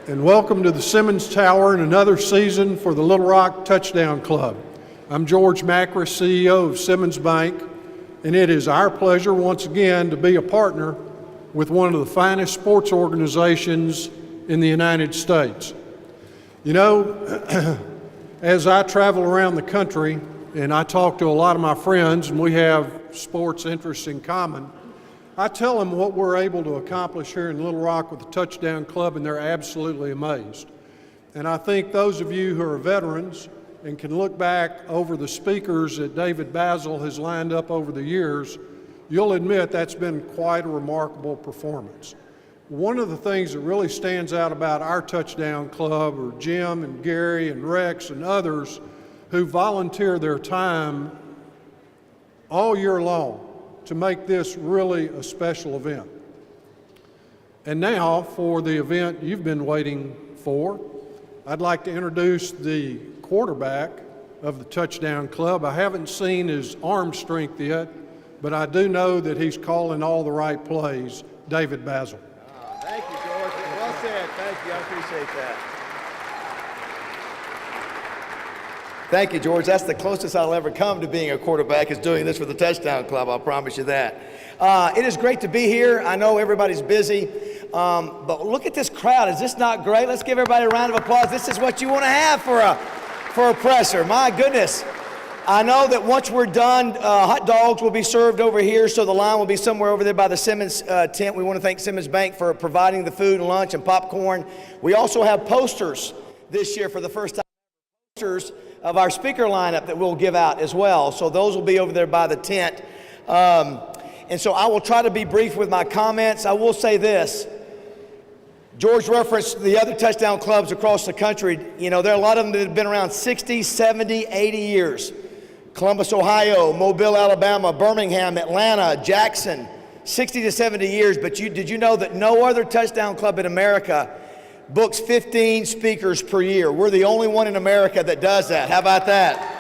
and welcome to the Simmons Tower and another season for the Little Rock Touchdown Club. I'm George Macris, CEO of Simmons Bank, and it is our pleasure once again to be a partner with one of the finest sports organizations in the United States. You know, as I travel around the country and I talk to a lot of my friends, and we have sports interests in common, I tell them what we're able to accomplish here in Little Rock with the Touchdown Club, and they're absolutely amazed. And I think those of you who are veterans and can look back over the speakers that David Bazzle has lined up over the years, you'll admit that's been quite a remarkable performance. One of the things that really stands out about our Touchdown Club are Jim and Gary and Rex and others who volunteer their time all year long to make this really a special event. And now for the event you've been waiting for, I'd like to introduce the quarterback of the Touchdown Club. I haven't seen his arm strength yet, but I do know that he's calling all the right plays, David Bazzle. Thank you, George. Well said. Thank you. I appreciate that. Thank you, George. That's the closest I'll ever come to being a quarterback, is doing this for the Touchdown Club. I'll promise you that. It is great to be here. I know everybody's busy, but look at this crowd. Is this not great? Let's give everybody a round of applause. This is what you want to have for a presser. My goodness. I know that once we're done, hot dogs will be served over here, so the line will be somewhere over there by the Simmons tent. We want to thank Simmons Bank for providing the food and lunch and popcorn. We also have posters this year for the first time, posters of our speaker lineup that we'll give out as well. So those will be over there by the tent. And so I will try to be brief with my comments. I will say this. George referenced the other touchdown clubs across the country. You know, there are a lot of them that have been around 60, 70, 80 years. Columbus, Ohio, Mobile, Alabama, Birmingham, Atlanta, Jackson, 60 to 70 years. But did you know that no other touchdown club in America books 15 speakers per year? We're the only one in America that does that. How about that?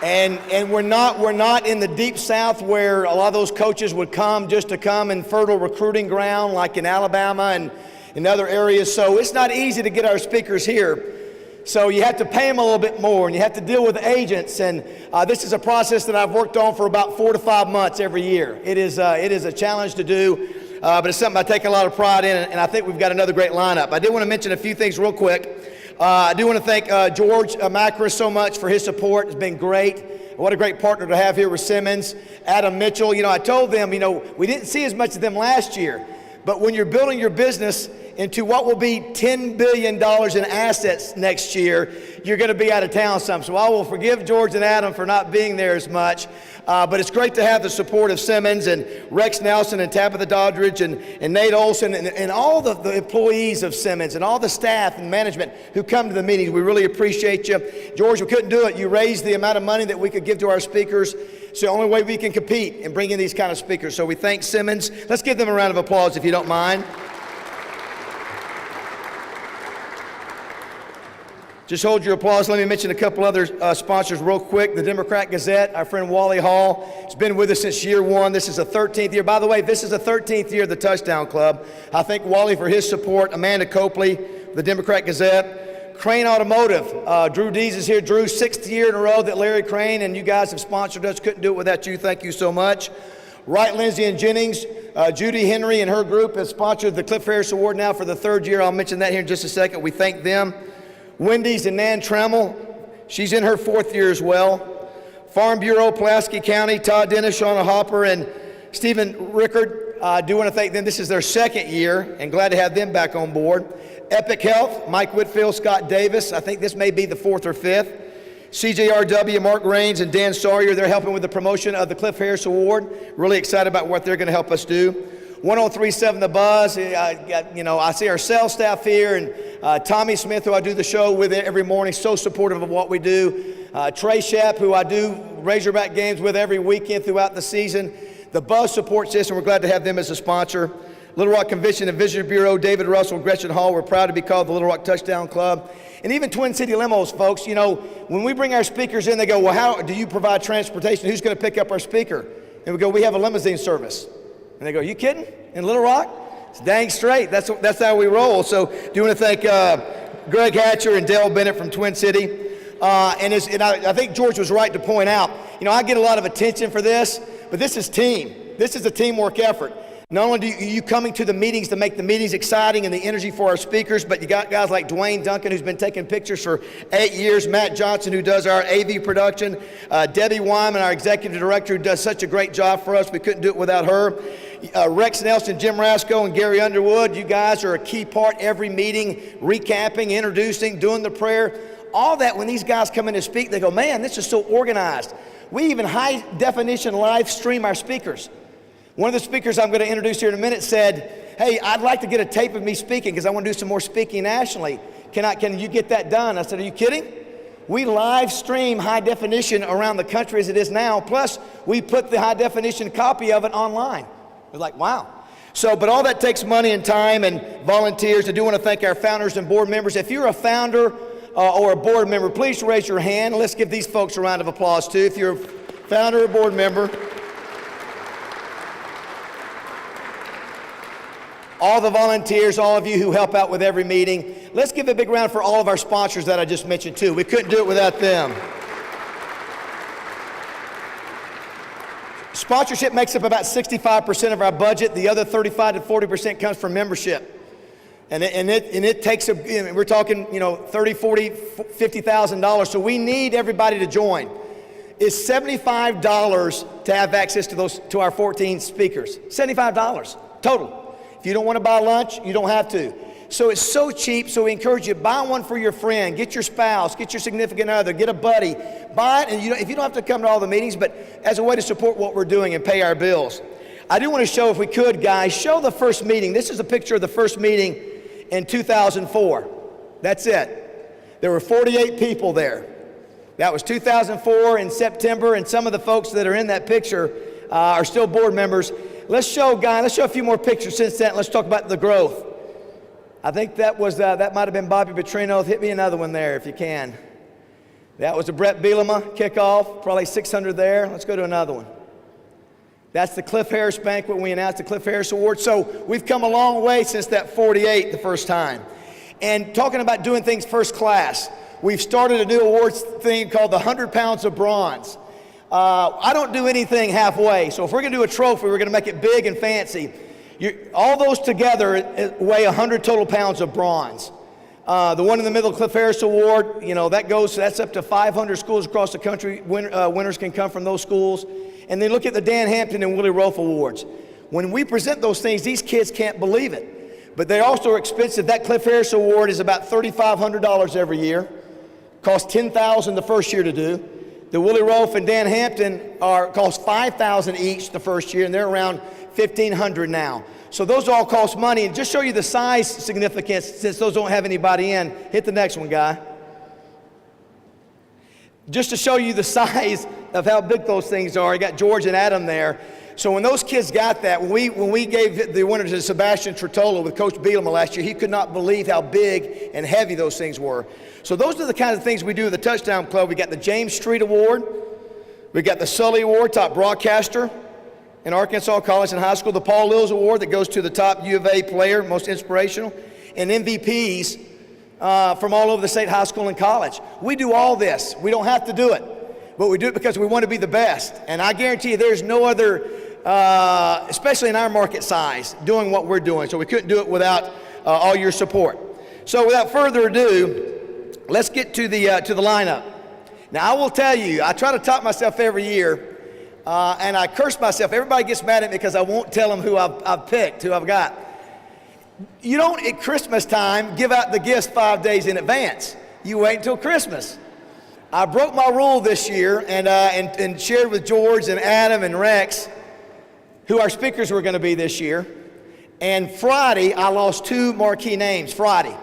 And we're not in the deep South where a lot of those coaches would come just to come in fertile recruiting ground like in Alabama and in other areas. So it's not easy to get our speakers here. So you have to pay them a little bit more, and you have to deal with agents. And this is a process that I've worked on for about 4 to 5 months every year. It is a challenge to do, but it's something I take a lot of pride in, and I think we've got another great lineup. I did want to mention a few things real quick. I do want to thank George Macris so much for his support. It's been great. What a great partner to have here with Simmons. Adam Mitchell, I told them, we didn't see as much of them last year, but when you're building your business into what will be $10 billion in assets next year, you're going to be out of town some. So I will forgive George and Adam for not being there as much. But it's great to have the support of Simmons and Rex Nelson and Tabitha Doddridge and Nate Olson and all the employees of Simmons and all the staff and management who come to the meetings. We really appreciate you. George, we couldn't do it. You raised the amount of money that we could give to our speakers. It's the only way we can compete and bring in these kind of speakers. So we thank Simmons. Let's give them a round of applause if you don't mind. Just hold your applause. Let me mention a couple other sponsors real quick. The Democrat Gazette, our friend Wally Hall, has been with us since year one. This is the 13th year. By the way, this is the 13th year of the Touchdown Club. I thank Wally for his support. Amanda Copley, the Democrat Gazette. Crane Automotive, Drew Dees is here. Drew, 6th year in a row that Larry Crane and you guys have sponsored us. Couldn't do it without you. Thank you so much. Wright, Lindsay, and Jennings. Judy Henry and her group have sponsored the Cliff Harris Award now for the 3rd year. I'll mention that here in just a second. We thank them. Wendy's and Nan Trammell, she's in her 4th year as well. Farm Bureau, Pulaski County, Todd Dennis, Shauna Hopper, and Stephen Rickard. I do want to thank them. This is their 2nd year, and glad to have them back on board. Epic Health, Mike Whitfield, Scott Davis. I think this may be the 4th or 5th. CJRW, Mark Raines, and Dan Sawyer. They're helping with the promotion of the Cliff Harris Award. Really excited about what they're going to help us do. 1037 The Buzz, I see our sales staff here, and Tommy Smith, who I do the show with every morning, so supportive of what we do. Trey Shapp, who I do Razorback games with every weekend throughout the season. The Buzz support system, we're glad to have them as a sponsor. Little Rock Convention and Visitor Bureau, David Russell, Gretchen Hall, we're proud to be called the Little Rock Touchdown Club. And even Twin City Limos, folks, when we bring our speakers in, they go, well, how do you provide transportation? Who's going to pick up our speaker? And we go, we have a limousine service. And they go, you kidding? In Little Rock? It's dang straight. That's how we roll. So do you want to thank Greg Hatcher and Dale Bennett from Twin City? And I think George was right to point out, I get a lot of attention for this, but this is team. This is a teamwork effort. Not only do you coming to the meetings to make the meetings exciting and the energy for our speakers, but you got guys like Dwayne Duncan, who's been taking pictures for 8 years, Matt Johnson, who does our AV production, Debbie Wyman, our executive director, who does such a great job for us. We couldn't do it without her. Rex Nelson, Jim Rasco, and Gary Underwood, you guys are a key part every meeting, recapping, introducing, doing the prayer. All that, when these guys come in to speak, they go, man, this is so organized. We even high definition live stream our speakers. One of the speakers I'm going to introduce here in a minute said, hey, I'd like to get a tape of me speaking because I want to do some more speaking nationally. Can you get that done? I said, are you kidding? We live stream high definition around the country as it is now. Plus, we put the high definition copy of it online. It was like, wow. So, but all that takes money and time and volunteers. I do want to thank our founders and board members. If you're a founder or a board member, please raise your hand. Let's give these folks a round of applause too. If you're a founder or board member. All the volunteers, all of you who help out with every meeting. Let's give a big round for all of our sponsors that I just mentioned too. We couldn't do it without them. Sponsorship makes up about 65% of our budget. The other 35 to 40% comes from membership. And it takes, we're talking, $30, $40, $50,000. So we need everybody to join. It's $75 to have access to our 14 speakers. $75 total. If you don't want to buy lunch, you don't have to. So it's so cheap, so we encourage you, buy one for your friend, get your spouse, get your significant other, get a buddy, buy it, and if you don't have to come to all the meetings, but as a way to support what we're doing and pay our bills. I do want to show, if we could, guys, show the first meeting. This is a picture of the first meeting in 2004. That's it. There were 48 people there. That was 2004 in September, and some of the folks that are in that picture are still board members. Let's show a few more pictures since then. Let's talk about the growth. I think that might have been Bobby Petrino. Hit me another one there if you can. That was the Brett Bielema kickoff, probably 600 there. Let's go to another one. That's the Cliff Harris banquet when we announced the Cliff Harris Award. So we've come a long way since that 48 the first time. And talking about doing things first class, we've started a new awards thing called the 100 Pounds of Bronze. I don't do anything halfway, so if we're going to do a trophy, we're going to make it big and fancy. All those together weigh 100 total pounds of bronze. The one in the middle, Cliff Harris Award, that's up to 500 schools across the country. Winners can come from those schools. And then look at the Dan Hampton and Willie Rofe Awards. When we present those things, these kids can't believe it. But they also are expensive. That Cliff Harris Award is about $3,500 every year. Costs $10,000 the first year to do. The Willie Rofe and Dan Hampton cost $5,000 each the first year, and they're around $1,500 now. So those all cost money. And just show you the size significance, since those don't have anybody in. Hit the next one, guy. Just to show you the size of how big those things are. I got George and Adam there. So when those kids got that, when we gave the winner to Sebastian Trottola with Coach Bielema last year, he could not believe how big and heavy those things were. So those are the kind of things we do at the Touchdown Club. We got the James Street Award. We got the Sully Award, top broadcaster in Arkansas College and High School. The Paul Lills Award that goes to the top U of A player, most inspirational. And MVPs from all over the state high school and college. We do all this. We don't have to do it. But we do it because we want to be the best. And I guarantee you there's no other, especially in our market size, doing what we're doing. So we couldn't do it without all your support. So without further ado, let's get to the lineup. Now I will tell you, I try to top myself every year, and I curse myself. Everybody gets mad at me because I won't tell them who I've picked, who I've got. You don't at Christmas time give out the gifts 5 days in advance. You wait until Christmas. I broke my rule this year and shared with George and Adam and Rex who our speakers were going to be this year. And Friday, I lost 2 marquee names, Friday.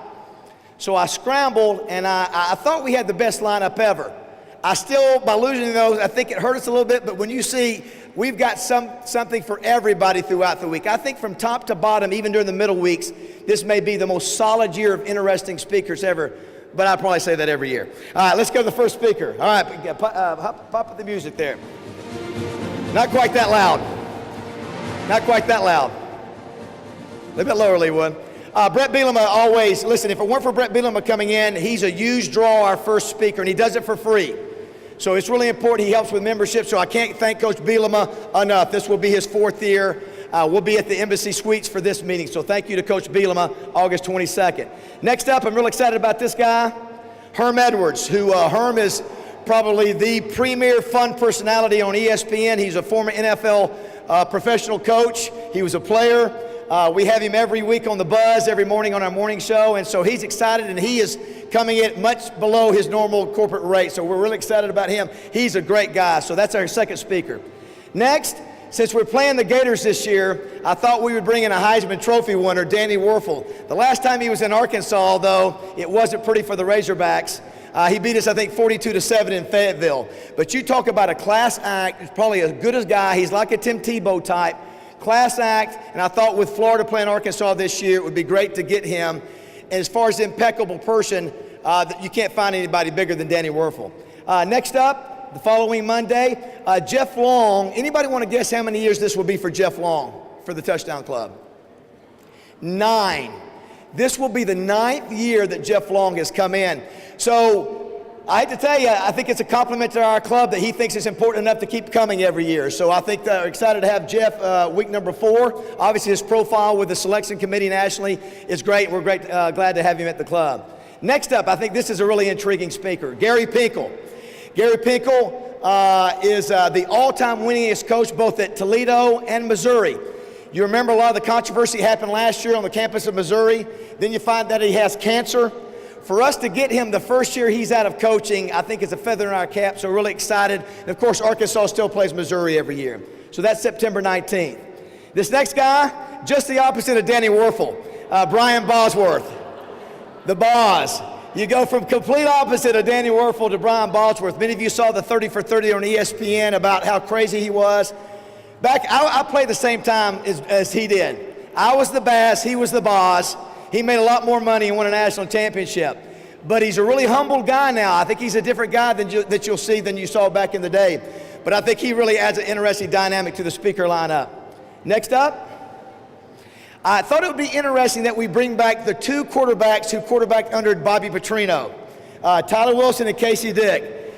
So I scrambled, and I thought we had the best lineup ever. I still, by losing those, I think it hurt us a little bit, but when you see we've got something for everybody throughout the week. I think from top to bottom, even during the middle weeks, this may be the most solid year of interesting speakers ever. But I probably say that every year. All right, let's go to the first speaker. All right, pop up the music there. Not quite that loud. Not quite that loud. A little bit lower, Leewood. Brett Bielema always, listen, if it weren't for Brett Bielema coming in, he's a huge draw, our first speaker, and he does it for free. So it's really important. He helps with membership, so I can't thank Coach Bielema enough. This will be his 4th year. We'll be at the Embassy Suites for this meeting, so thank you to Coach Bielema, August 22nd. Next up, I'm real excited about this guy, Herm Edwards, who Herm is probably the premier fun personality on ESPN. He's a former NFL professional coach. He was a player. We have him every week on the Buzz, every morning on our morning show, and so he's excited, and he is coming in much below his normal corporate rate, so we're really excited about him. He's a great guy, so that's our second speaker. Next, since we're playing the Gators this year, I thought we would bring in a Heisman Trophy winner, Danny Werfel. The last time he was in Arkansas, though, it wasn't pretty for the Razorbacks. He beat us, I think, 42-7 in Fayetteville. But you talk about a class act, he's probably as good as a guy. He's like a Tim Tebow type. Class act, and I thought with Florida playing Arkansas this year, it would be great to get him. And as far as impeccable person, you can't find anybody bigger than Danny Werfel. Next up, the following Monday, Jeff Long. Anybody want to guess how many years this will be for Jeff Long for the Touchdown Club? 9. This will be the 9th year that Jeff Long has come in. So I hate to tell you, I think it's a compliment to our club that he thinks it's important enough to keep coming every year. So I think we're excited to have Jeff week number 4. Obviously, his profile with the selection committee nationally is great. We're glad to have him at the club. Next up, I think this is a really intriguing speaker, Gary Pinkel. Gary Pinkel is the all-time winningest coach both at Toledo and Missouri. You remember a lot of the controversy happened last year on the campus of Missouri. Then you find that he has cancer. For us to get him the first year he's out of coaching, I think is a feather in our cap, so we're really excited. And of course, Arkansas still plays Missouri every year. So that's September 19th. This next guy, just the opposite of Danny Werfel, Brian Bosworth, the Boz. You go from complete opposite of Danny Werfel to Brian Bosworth. Many of you saw the 30 for 30 on ESPN about how crazy he was. I played the same time as he did. I was the Bass, he was the Boz. He made a lot more money and won a national championship. But he's a really humble guy now. I think he's a different guy that you'll see than you saw back in the day. But I think he really adds an interesting dynamic to the speaker lineup. Next up, I thought it would be interesting that we bring back the 2 quarterbacks who quarterbacked under Bobby Petrino, Tyler Wilson and Casey Dick.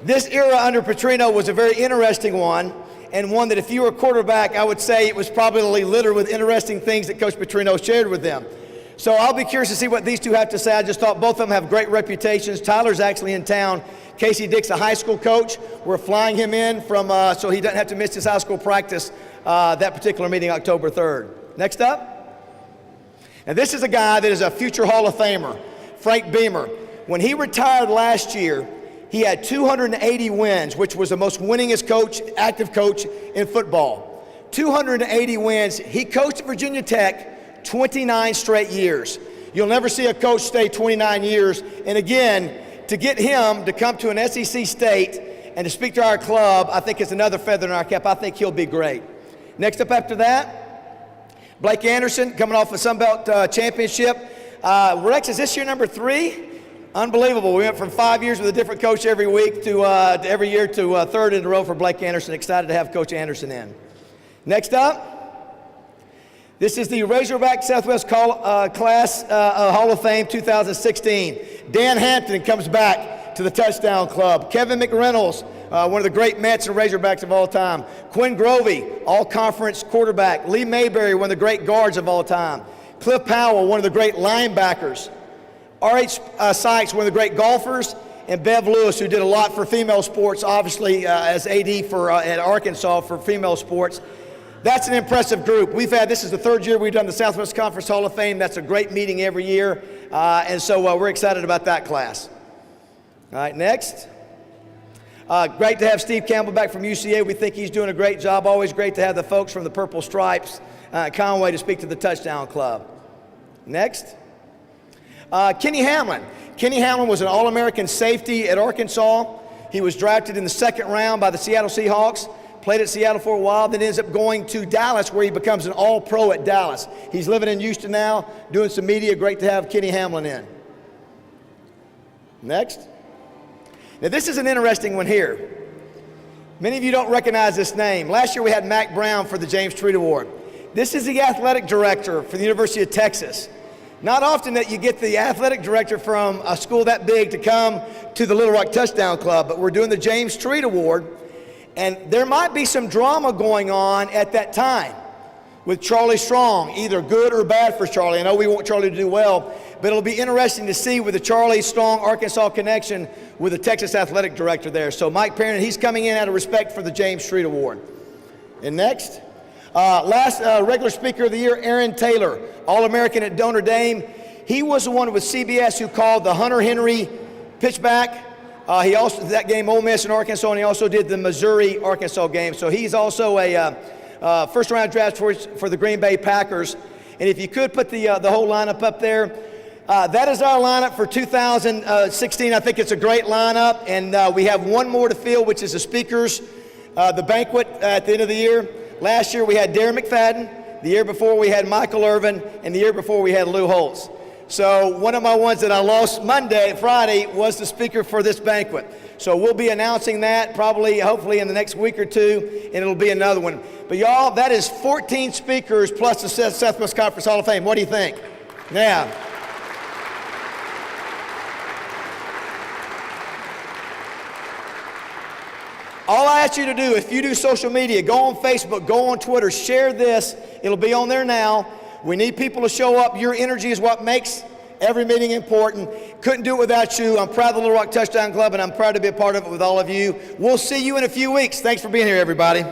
This era under Petrino was a very interesting one, and one that if you were a quarterback, I would say it was probably littered with interesting things that Coach Petrino shared with them. So I'll be curious to see what these two have to say. I just thought both of them have great reputations. Tyler's actually in town. Casey Dick's a high school coach. We're flying him in from so he doesn't have to miss his high school practice that particular meeting, October 3rd. Next up. Now this is a guy that is a future Hall of Famer, Frank Beamer. When he retired last year, he had 280 wins, which was the most winningest coach, active coach in football. 280 wins. He coached at Virginia Tech 29 straight years. You'll never see a coach stay 29 years. And again, to get him to come to an SEC state and to speak to our club, I think is another feather in our cap. I think he'll be great. Next up after that, Blake Anderson coming off a Sun Belt championship. Rex, is this year number 3? Unbelievable. We went from 5 years with a different coach every week to every year to 3rd in a row for Blake Anderson. Excited to have Coach Anderson in. Next up, this is the Razorback Southwest Class Hall of Fame 2016. Dan Hampton comes back to the Touchdown Club. Kevin McReynolds, one of the great Mets and Razorbacks of all time. Quinn Grovey, all-conference quarterback. Lee Mayberry, one of the great guards of all time. Cliff Powell, one of the great linebackers. R.H. Sykes, one of the great golfers. And Bev Lewis, who did a lot for female sports, obviously as AD at Arkansas for female sports. That's an impressive group. This is the 3rd year we've done the Southwest Conference Hall of Fame. That's a great meeting every year. And so we're excited about that class. All right, next. Great to have Steve Campbell back from UCA. We think he's doing a great job. Always great to have the folks from the Purple Stripes, Conway, to speak to the Touchdown Club. Next. Kenny Hamlin. Kenny Hamlin was an All-American safety at Arkansas. He was drafted in the 2nd round by the Seattle Seahawks. Played at Seattle for a while, then ends up going to Dallas where he becomes an All-Pro at Dallas. He's living in Houston now, doing some media. Great to have Kenny Hamlin in. Next. Now this is an interesting one here. Many of you don't recognize this name. Last year we had Mac Brown for the James Treat Award. This is the athletic director for the University of Texas. Not often that you get the athletic director from a school that big to come to the Little Rock Touchdown Club, but we're doing the James Treat Award, and there might be some drama going on at that time with Charlie Strong, either good or bad for Charlie. I know we want Charlie to do well, but it'll be interesting to see with the Charlie Strong Arkansas connection with the Texas athletic director there. So Mike Perrin, he's coming in out of respect for the James Treat Award. And next, last regular speaker of the year, Aaron Taylor, All-American at Notre Dame. He was the one with CBS who called the Hunter Henry pitchback. He also did that game, Ole Miss and Arkansas, and he also did the Missouri-Arkansas game. So he's also a first-round draft for the Green Bay Packers. And if you could put the whole lineup up there, that is our lineup for 2016. I think it's a great lineup, and we have one more to fill, which is the speakers, the banquet at the end of the year. Last year we had Darren McFadden. The year before we had Michael Irvin, and the year before we had Lou Holtz. So one of my ones that I lost Friday, was the speaker for this banquet. So we'll be announcing that probably, hopefully in the next week or two, and it'll be another one. But y'all, that is 14 speakers plus the Southwest Conference Hall of Fame. What do you think? Yeah. All I ask you to do, if you do social media, go on Facebook, go on Twitter, share this. It'll be on there now. We need people to show up. Your energy is what makes every meeting important. Couldn't do it without you. I'm proud of the Little Rock Touchdown Club, and I'm proud to be a part of it with all of you. We'll see you in a few weeks. Thanks for being here, everybody.